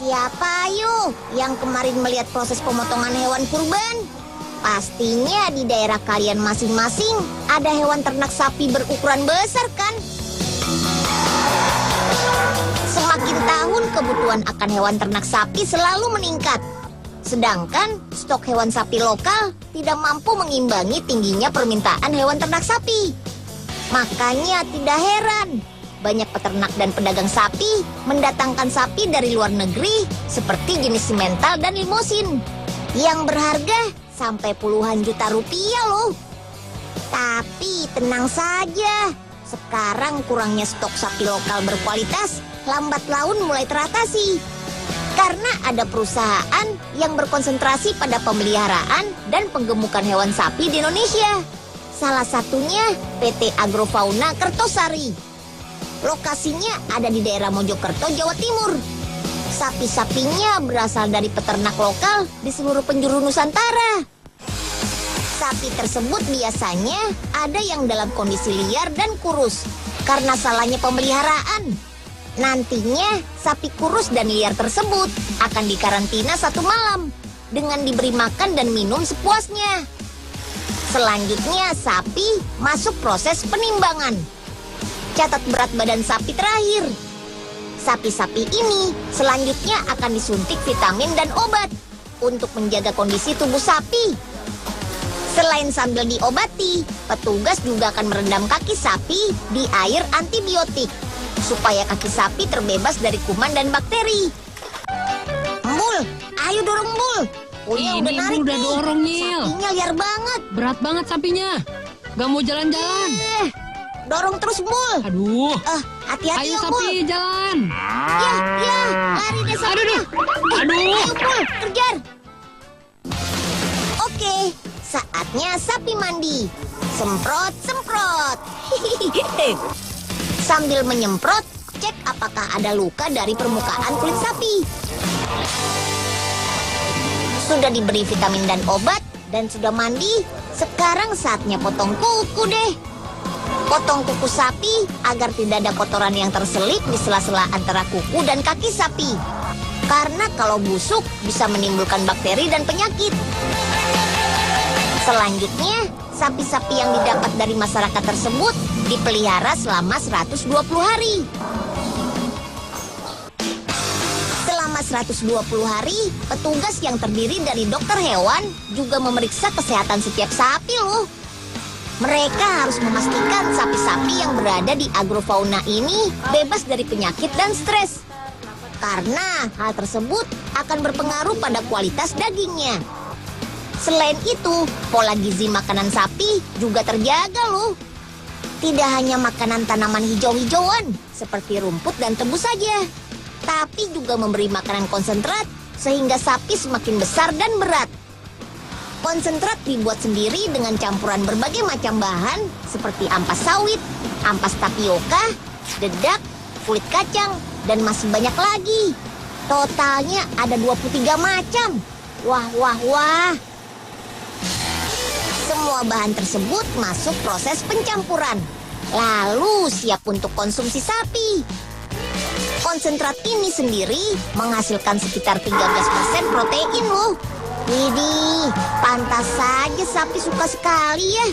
Siapa ayo yang kemarin melihat proses pemotongan hewan kurban? Pastinya di daerah kalian masing-masing ada hewan ternak sapi berukuran besar kan? Semakin tahun kebutuhan akan hewan ternak sapi selalu meningkat. Sedangkan stok hewan sapi lokal tidak mampu mengimbangi tingginya permintaan hewan ternak sapi. Makanya tidak heran banyak peternak dan pedagang sapi mendatangkan sapi dari luar negeri seperti jenis simental dan limosin yang berharga sampai puluhan juta rupiah loh. Tapi tenang saja, sekarang kurangnya stok sapi lokal berkualitas lambat laun mulai teratasi. Karena ada perusahaan yang berkonsentrasi pada pemeliharaan dan penggemukan hewan sapi di Indonesia. Salah satunya PT Agrofauna Kertosari. Lokasinya ada di daerah Mojokerto, Jawa Timur. Sapi-sapinya berasal dari peternak lokal di seluruh penjuru Nusantara. Sapi tersebut biasanya ada yang dalam kondisi liar dan kurus karena salahnya pemeliharaan. Nantinya, sapi kurus dan liar tersebut akan dikarantina 1 malam dengan diberi makan dan minum sepuasnya. Selanjutnya, sapi masuk proses penimbangan. Catat berat badan sapi terakhir. Sapi-sapi ini selanjutnya akan disuntik vitamin dan obat untuk menjaga kondisi tubuh sapi. Selain sambil diobati, petugas juga akan merendam kaki sapi di air antibiotik supaya kaki sapi terbebas dari kuman dan bakteri. Mbul, ayo dorong Mbul. Punya udah narik udah nih. Dorong, Nyil. Sapinya liar banget. Berat banget sapinya. Gak mau jalan-jalan. Dorong terus Mbul. Aduh. Hati-hati Ayo ya Mbul. sapi, jalan. Ya, lari deh sapinya. Aduh. Ayo Mbul, kejar. Oke, saatnya sapi mandi. Semprot. Sambil menyemprot, cek apakah ada luka dari permukaan kulit sapi. Sudah diberi vitamin dan obat, dan sudah mandi, sekarang saatnya potong kuku deh. Potong kuku sapi agar tidak ada kotoran yang terselip di sela-sela antara kuku dan kaki sapi. Karena kalau busuk bisa menimbulkan bakteri dan penyakit. Selanjutnya, sapi-sapi yang didapat dari masyarakat tersebut dipelihara selama 120 hari. Selama 120 hari, petugas yang terdiri dari dokter hewan juga memeriksa kesehatan setiap sapi loh. Mereka harus memastikan sapi-sapi yang berada di agrofauna ini bebas dari penyakit dan stres. Karena hal tersebut akan berpengaruh pada kualitas dagingnya. Selain itu, pola gizi makanan sapi juga terjaga loh. Tidak hanya makanan tanaman hijau-hijauan seperti rumput dan tebu saja, tapi juga memberi makanan konsentrat sehingga sapi semakin besar dan berat. Konsentrat dibuat sendiri dengan campuran berbagai macam bahan seperti ampas sawit, ampas tapioka, dedak, kulit kacang, dan masih banyak lagi. Totalnya ada 23 macam. Wah. Semua bahan tersebut masuk proses pencampuran, lalu siap untuk konsumsi sapi. Konsentrat ini sendiri menghasilkan sekitar 13% protein loh. Widih, pantas saja sapi suka sekali ya.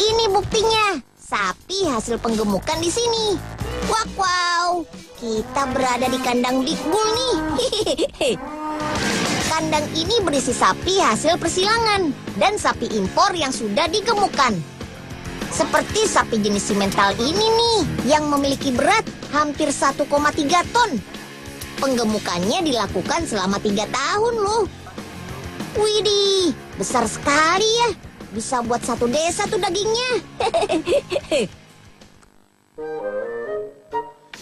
Ini buktinya, sapi hasil penggemukan di sini. Wow, kita berada di kandang Big Bull nih. Kandang ini berisi sapi hasil persilangan dan sapi impor yang sudah digemukkan. Seperti sapi jenis simental ini nih, yang memiliki berat hampir 1,3 ton. Penggemukannya dilakukan selama 3 tahun loh. Widih, besar sekali ya. Bisa buat 1 desa tuh dagingnya.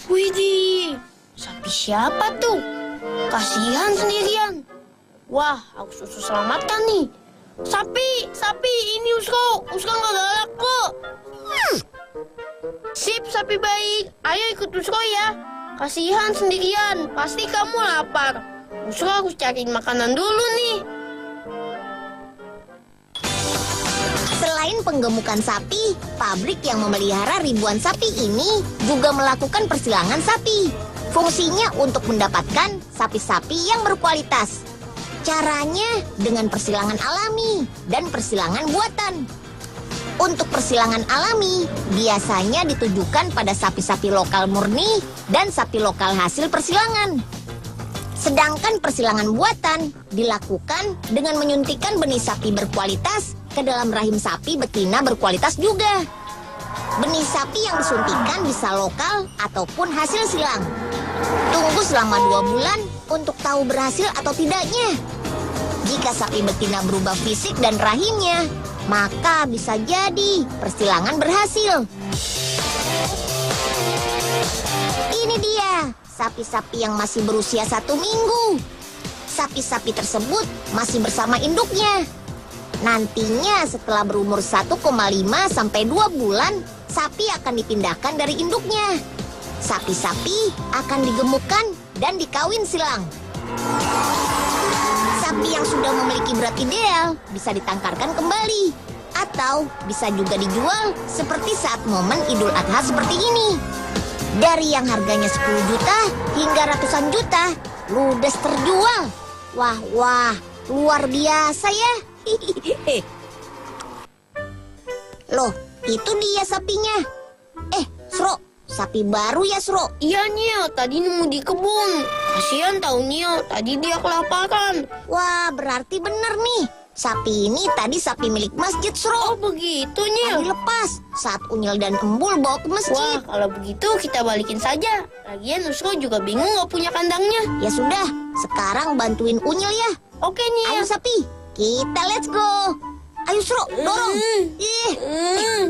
Widih, sapi siapa tuh? Kasihan sendirian. Wah, aku susu selamatkan nih. Sapi, ini Usko nggak galak kok. Sip, sapi baik. Ayo ikut Usko ya. Kasihan sendirian, pasti kamu lapar. Usko harus cariin makanan dulu nih. Selain penggemukan sapi, pabrik yang memelihara ribuan sapi ini juga melakukan persilangan sapi. Fungsinya untuk mendapatkan sapi-sapi yang berkualitas. Caranya dengan persilangan alami dan persilangan buatan. Untuk persilangan alami biasanya ditujukan pada sapi-sapi lokal murni dan sapi lokal hasil persilangan. Sedangkan persilangan buatan dilakukan dengan menyuntikkan benih sapi berkualitas ke dalam rahim sapi betina berkualitas juga. Benih sapi yang disuntikan bisa lokal ataupun hasil silang. Tunggu selama 2 bulan untuk tahu berhasil atau tidaknya. Jika sapi betina berubah fisik dan rahimnya, maka bisa jadi persilangan berhasil. Ini dia, sapi-sapi yang masih berusia 1 minggu. Sapi-sapi tersebut masih bersama induknya. Nantinya setelah berumur 1,5 sampai 2 bulan, sapi akan dipindahkan dari induknya. Sapi-sapi akan digemukkan dan dikawin silang. Sapi yang sudah memiliki berat ideal bisa ditangkarkan kembali. Atau bisa juga dijual seperti saat momen Idul Adha seperti ini. Dari yang harganya 10 juta hingga ratusan juta, ludes terjual. Wah, luar biasa ya. Loh, itu dia sapinya. Sro, sapi baru ya, Sro? Iya, Nyil. Tadi nemu di kebun. Kasihan tahu Nyil. Tadi dia kelaparan. Wah, berarti bener nih. Sapi ini tadi sapi milik masjid, Sro. Oh, begitu, Tadi Nyil. lepas saat Unyil dan Embul bawa ke Wah, masjid. kalau begitu kita balikin saja. Lagian Usro juga bingung nggak punya kandangnya. Ya sudah, sekarang bantuin Unyil ya. Oke, Nyil. Ayo sapi, kita let's go. Ayo Sro, dorong. Ih, Hmm.